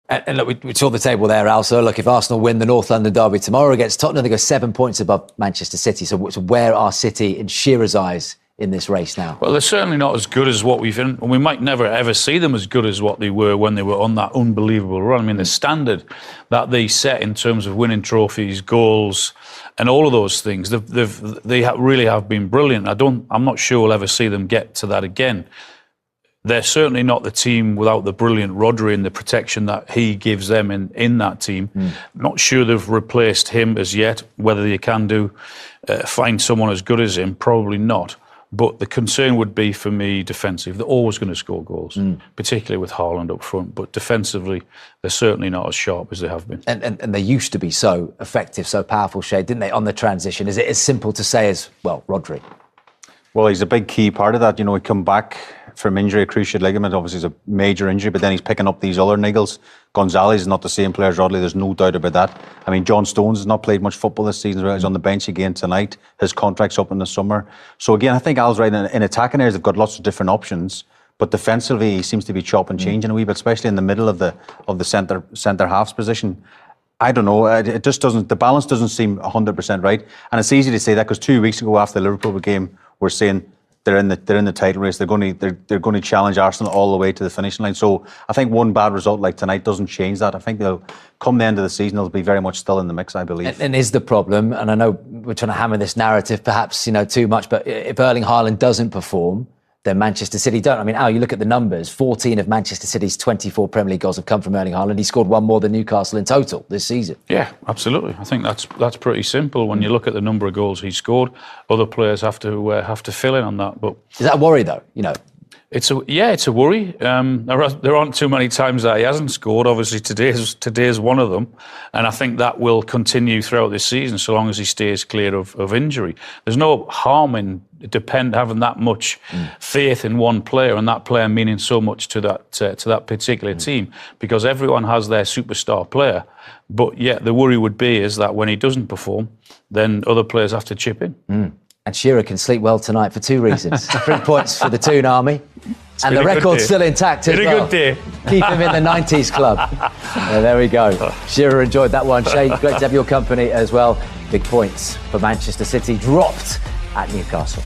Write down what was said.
And look, we saw the table there, Al. So look, if Arsenal win the North London derby tomorrow against Tottenham, they go 7 points above Manchester City. So where are City, in Shearer's eyes, in this race now? Well, they're certainly not as good as what we might never ever see them as good as what they were when they were on that unbelievable run. I mean, the standard that they set in terms of winning trophies, goals, and all of those things, they really have been brilliant. I'm not sure we'll ever see them get to that again. They're certainly not the team without the brilliant Rodri and the protection that he gives them in that team. Not sure they've replaced him as yet. Whether they can find someone as good as him, probably not. But the concern would be, for me, defensive. They're always going to score goals, particularly with Haaland up front. But defensively, they're certainly not as sharp as they have been. And they used to be so effective, so powerful, Shay, didn't they, on the transition? Is it as simple to say as, well, Rodri? Well, he's a big key part of that. You know, he come back from injury, a cruciate ligament, obviously is a major injury, but then he's picking up these other niggles. Gonzalez is not the same player as Rodley, there's no doubt about that. I mean, John Stones has not played much football this season, he's on the bench again tonight. His contract's up in the summer. So again, I think Al's right, in attacking areas, they've got lots of different options, but defensively, he seems to be chopping and changing a wee bit, especially in the middle of the centre halves position. I don't know, it just doesn't, the balance doesn't seem 100% right. And it's easy to say that because 2 weeks ago after the Liverpool game, we're saying they're in the title race. They're going to challenge Arsenal all the way to the finishing line. So I think one bad result like tonight doesn't change that. I think they'll come the end of the season, they'll be very much still in the mix, I believe. And is the problem, and I know we're trying to hammer this narrative perhaps too much, but if Erling Haaland doesn't perform, then Manchester City don't. I mean, Al, you look at the numbers, 14 of Manchester City's 24 Premier League goals have come from Erling Haaland. He scored one more than Newcastle in total this season. Yeah, absolutely. I think that's pretty simple. When you look at the number of goals he scored, other players have to fill in on that. But is that a worry, though? You know, it's a worry. There aren't too many times that he hasn't scored. Obviously, today's one of them, and I think that will continue throughout this season so long as he stays clear of injury. There's no harm in having that much faith in one player, and that player meaning so much to that particular team, because everyone has their superstar player. But yet the worry would be is that when he doesn't perform, then other players have to chip in. And Shearer can sleep well tonight for two reasons. 3 points for the Toon Army. And the record's still intact as well. Good day. Keep him in the 90s club. There we go. Shearer enjoyed that one. Shay, great to have your company as well. Big points for Manchester City dropped at Newcastle.